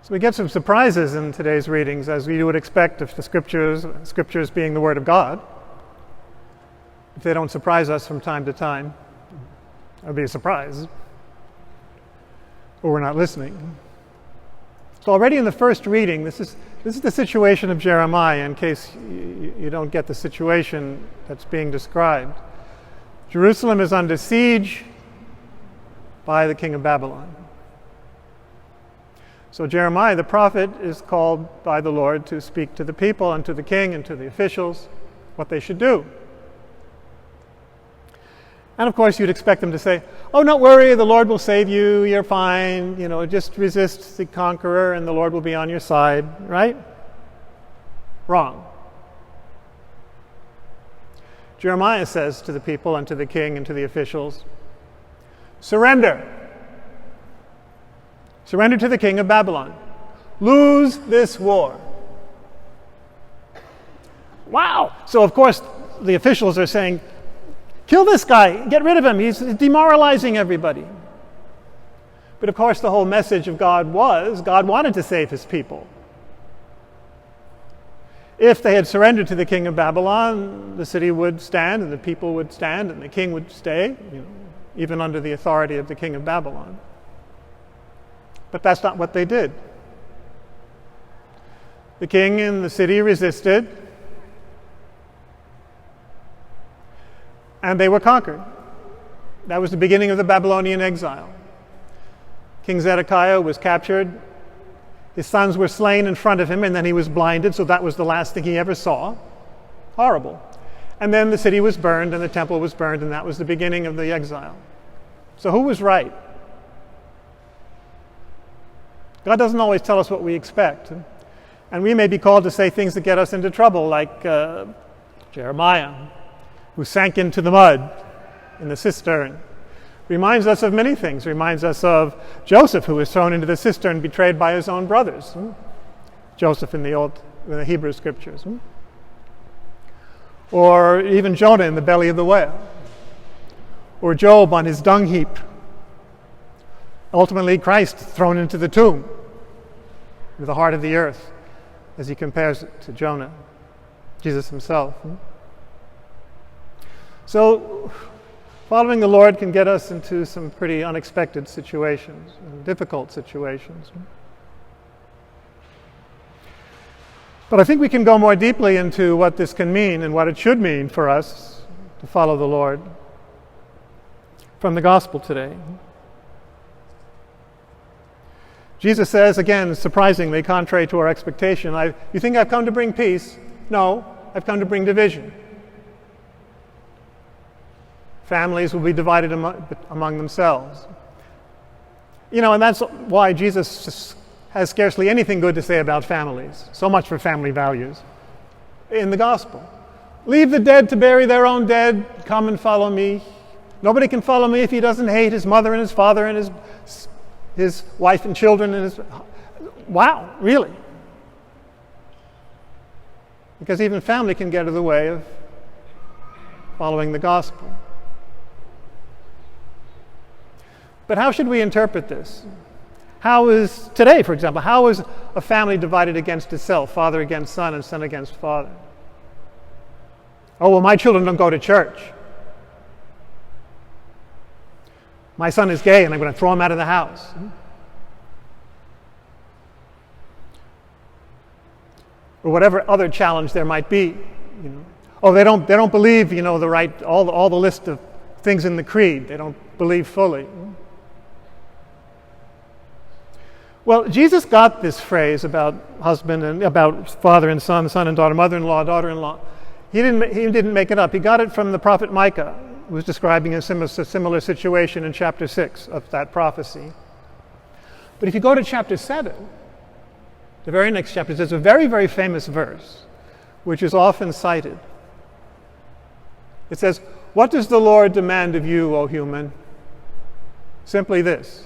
So we get some surprises in today's readings, as we would expect if the scriptures being the Word of God, if they don't surprise us from time to time. That would be a surprise. Or we're not listening. So already in the first reading, this is the situation of Jeremiah, in case you don't get the situation that's being described. Jerusalem is under siege by the king of Babylon. So Jeremiah, the prophet, is called by the Lord to speak to the people and to the king and to the officials what they should do. And of course, you'd expect them to say, "Oh, don't worry, the Lord will save you, you're fine, just resist the conqueror and the Lord will be on your side," right? Wrong. Jeremiah says to the people and to the king and to the officials, "Surrender. Surrender to the king of Babylon. Lose this war." Wow! So of course, the officials are saying, "Kill this guy, get rid of him, he's demoralizing everybody." But of course the whole message of God wanted to save his people. If they had surrendered to the king of Babylon, the city would stand and the people would stand and the king would stay, even under the authority of the king of Babylon. But that's not what they did. The king and the city resisted, and they were conquered. That was the beginning of the Babylonian exile. King Zedekiah was captured. His sons were slain in front of him, and then he was blinded, so that was the last thing he ever saw. Horrible. And then the city was burned, and the temple was burned, and that was the beginning of the exile. So who was right? God doesn't always tell us what we expect. And we may be called to say things that get us into trouble, like Jeremiah, who sank into the mud in the cistern. Reminds us of many things. Reminds us of Joseph, who was thrown into the cistern, betrayed by his own brothers. Joseph in the Hebrew scriptures. Or even Jonah in the belly of the whale. Or Job on his dung heap. Ultimately, Christ thrown into the tomb with the heart of the earth, as he compares it to Jonah, Jesus himself. So, following the Lord can get us into some pretty unexpected situations, difficult situations. But I think we can go more deeply into what this can mean and what it should mean for us to follow the Lord from the gospel today. Jesus says, again, surprisingly, contrary to our expectation, "You think I've come to bring peace? No, I've come to bring division. Families will be divided among themselves." And that's why Jesus has scarcely anything good to say about families. So much for family values in the gospel. "Leave the dead to bury their own dead. Come and follow me. Nobody can follow me if he doesn't hate his mother and his father and his wife and children and his..." Wow, really? Because even family can get in the way of following the gospel. But how should we interpret this? Today, for example, how is a family divided against itself, father against son and son against father? "Oh, well, my children don't go to church. My son is gay and I'm going to throw him out of the house." Or whatever other challenge there might be. "Oh, they don't believe, all the list of things in the creed. They don't believe fully." Well, Jesus got this phrase about husband and about father and son and daughter, mother-in-law, daughter-in-law. He didn't make it up. He got it from the prophet Micah, who was describing a similar situation in chapter 6 of that prophecy. But if you go to chapter 7, the very next chapter, there's a very, very famous verse, which is often cited. It says, "What does the Lord demand of you, O human? Simply this: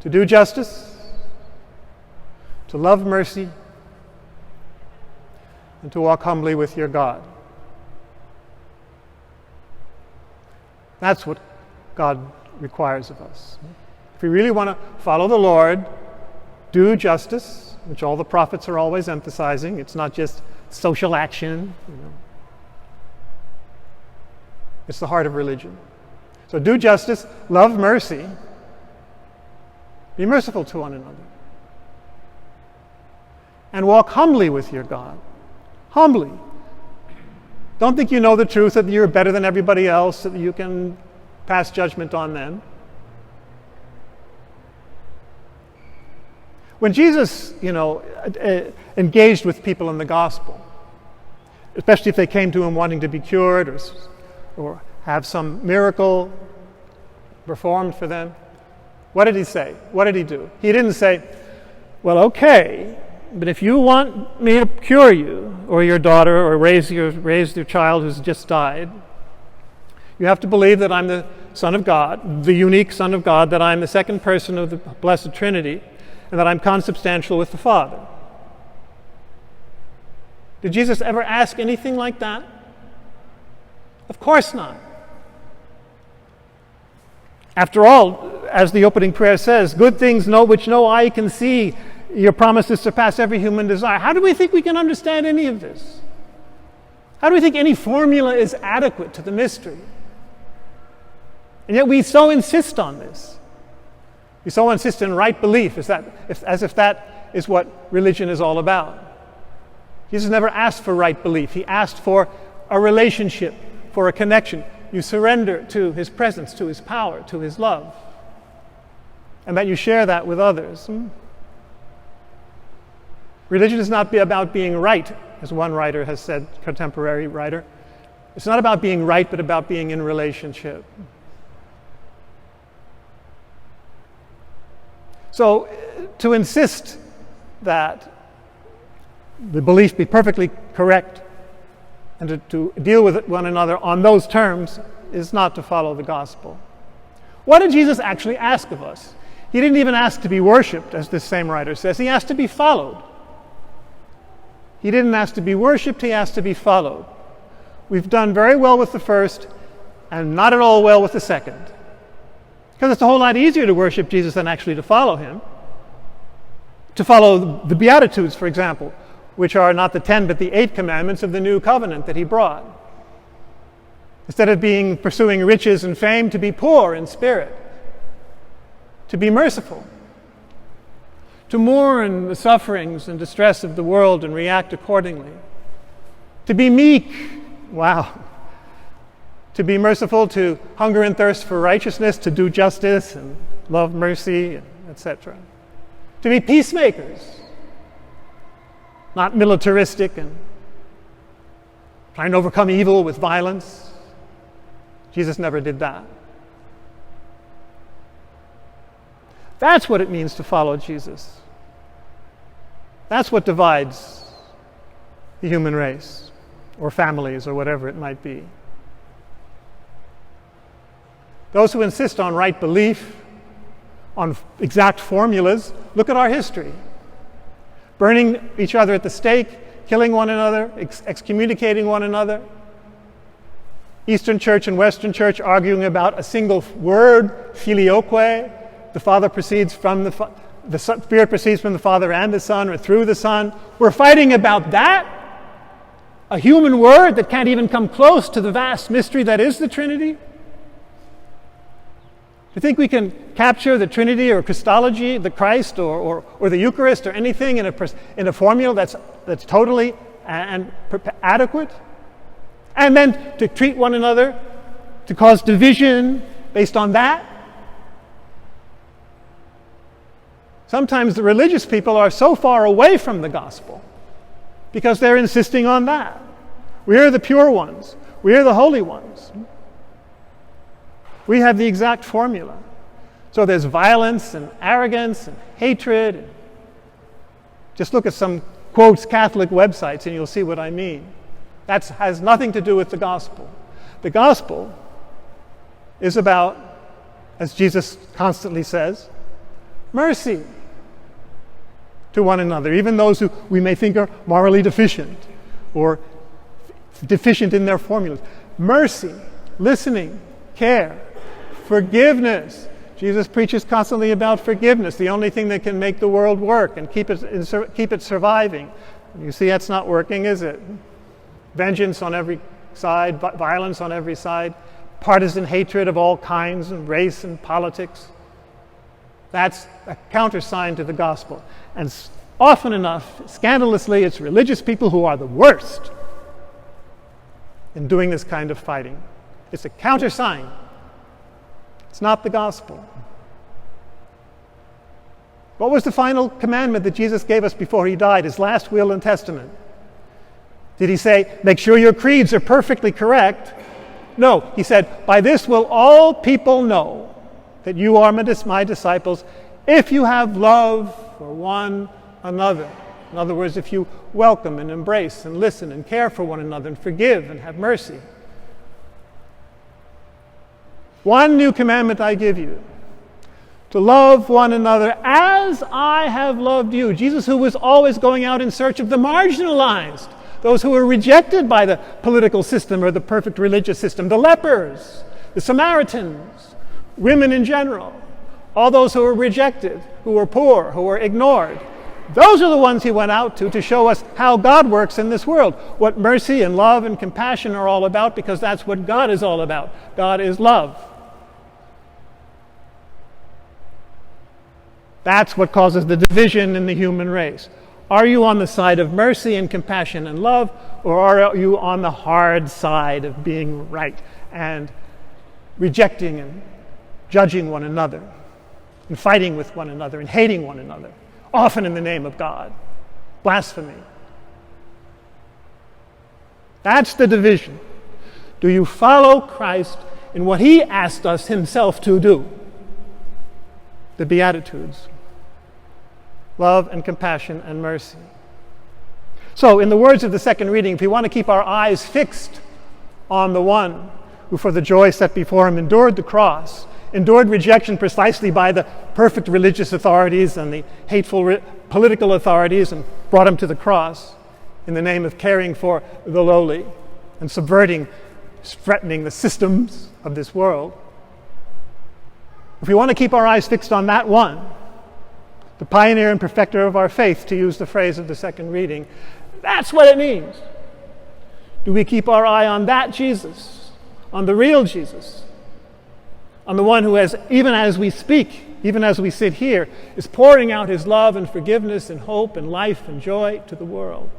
to do justice, to love mercy, and to walk humbly with your God." That's what God requires of us. If we really want to follow the Lord, do justice, which all the prophets are always emphasizing. It's not just social action. It's the heart of religion. So do justice, love mercy, be merciful to one another. And walk humbly with your God. Humbly. Don't think you know the truth, that you're better than everybody else, that you can pass judgment on them. When Jesus, engaged with people in the gospel, especially if they came to him wanting to be cured or have some miracle performed for them, what did he say? What did he do? He didn't say, well, okay, but if you want me to cure you or your daughter or raise your child who's just died, you have to believe that I'm the Son of God, the unique Son of God, that I'm the second person of the Blessed Trinity, and that I'm consubstantial with the Father. Did Jesus ever ask anything like that? Of course not. After all, as the opening prayer says, good things which no eye can see, your promises surpass every human desire. How do we think we can understand any of this? How do we think any formula is adequate to the mystery? And yet we so insist on this. We so insist in right belief, as if that is what religion is all about. Jesus never asked for right belief. He asked for a relationship, for a connection. You surrender to his presence, to his power, to his love. And that you share that with others. Religion is not about being right, as one writer has said, contemporary writer. It's not about being right, but about being in relationship. So, to insist that the belief be perfectly correct and to deal with one another on those terms is not to follow the gospel. What did Jesus actually ask of us? He didn't even ask to be worshipped, as this same writer says. He asked to be followed. He didn't ask to be worshipped, he asked to be followed. We've done very well with the first and not at all well with the second. Because it's a whole lot easier to worship Jesus than actually to follow him. To follow the Beatitudes, for example, which are not the 10 but the 8 commandments of the new covenant that he brought. Instead of pursuing riches and fame, to be poor in spirit, to be merciful, to mourn the sufferings and distress of the world and react accordingly, to be meek, to be merciful, to hunger and thirst for righteousness, to do justice and love mercy, etc. To be peacemakers, not militaristic and trying to overcome evil with violence. Jesus never did that. That's what it means to follow Jesus. That's what divides the human race, or families, or whatever it might be. Those who insist on right belief, on exact formulas, look at our history. Burning each other at the stake, killing one another, excommunicating one another. Eastern Church and Western Church arguing about a single word, filioque. The Father proceeds from the Spirit proceeds from the Father and the Son, or through the Son. We're fighting about that? A human word that can't even come close to the vast mystery that is the Trinity? Do you think we can capture the Trinity or Christology, the Christ, or the Eucharist, or anything in a formula that's totally and adequate? And then to treat one another, to cause division based on that? Sometimes the religious people are so far away from the gospel because they're insisting on that. We are the pure ones. We are the holy ones. We have the exact formula. So there's violence and arrogance and hatred. Just look at some quotes Catholic websites and you'll see what I mean. That has nothing to do with the gospel. The gospel is about, as Jesus constantly says, mercy to one another, even those who we may think are morally deficient or deficient in their formulas. Mercy, listening, care, forgiveness, Jesus preaches constantly about forgiveness, the only thing that can make the world work and keep it surviving. You see, that's not working, is it? Vengeance on every side, violence on every side, partisan hatred of all kinds, and race and politics. That's a countersign to the gospel. And often enough, scandalously, it's religious people who are the worst in doing this kind of fighting. It's a countersign. It's not the gospel. What was the final commandment that Jesus gave us before he died, his last will and testament? Did he say, make sure your creeds are perfectly correct? No, he said, by this will all people know that you are my disciples if you have love for one another. In other words, if you welcome and embrace and listen and care for one another and forgive and have mercy. One new commandment I give you, to love one another as I have loved you. Jesus, who was always going out in search of the marginalized, those who were rejected by the political system or the perfect religious system, the lepers, the Samaritans, women in general, all those who were rejected, who were poor, who were ignored. Those are the ones he went out to show us how God works in this world, what mercy and love and compassion are all about, because that's what God is all about. God is love. That's what causes the division in the human race. Are you on the side of mercy and compassion and love, or are you on the hard side of being right and rejecting and judging one another and fighting with one another and hating one another, often in the name of God? Blasphemy. That's the division. Do you follow Christ in what he asked us himself to do? The Beatitudes. Love and compassion and mercy. So, in the words of the second reading, if we want to keep our eyes fixed on the one who for the joy set before him endured the cross, endured rejection precisely by the perfect religious authorities and the hateful political authorities, and brought him to the cross in the name of caring for the lowly and threatening the systems of this world. If we want to keep our eyes fixed on that one, the pioneer and perfecter of our faith, to use the phrase of the second reading, that's what it means. Do we keep our eye on that Jesus, on the real Jesus, on the one who has, even as we speak, even as we sit here, is pouring out his love and forgiveness and hope and life and joy to the world?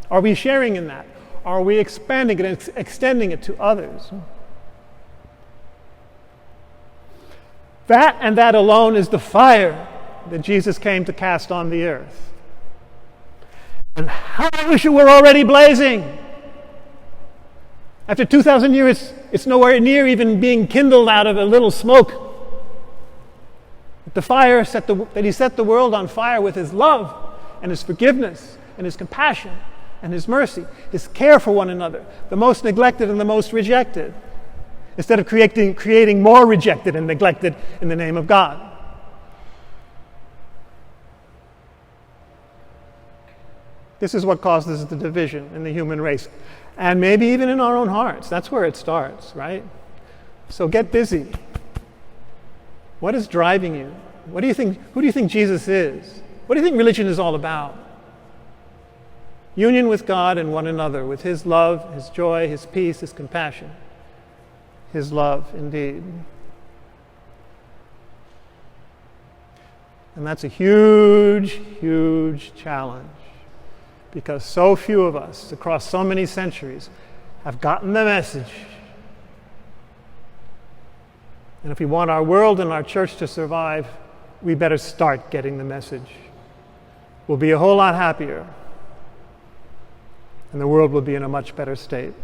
Are we sharing in that? Are we expanding it and extending it to others? That and that alone is the fire that Jesus came to cast on the earth. And how I wish it were already blazing. After 2,000 years, it's nowhere near even being kindled out of a little smoke. The fire that he set the world on fire with his love and his forgiveness and his compassion and his mercy, his care for one another, the most neglected and the most rejected, instead of creating more rejected and neglected in the name of God. This is what causes the division in the human race, and maybe even in our own hearts. That's where it starts, right? So get busy. What is driving you? What do you think? Who do you think Jesus is? What do you think religion is all about? Union with God and one another, with his love, his joy, his peace, his compassion. His love, indeed. And that's a huge, huge challenge, because so few of us across so many centuries have gotten the message. And if we want our world and our church to survive, we better start getting the message. We'll be a whole lot happier, and the world will be in a much better state.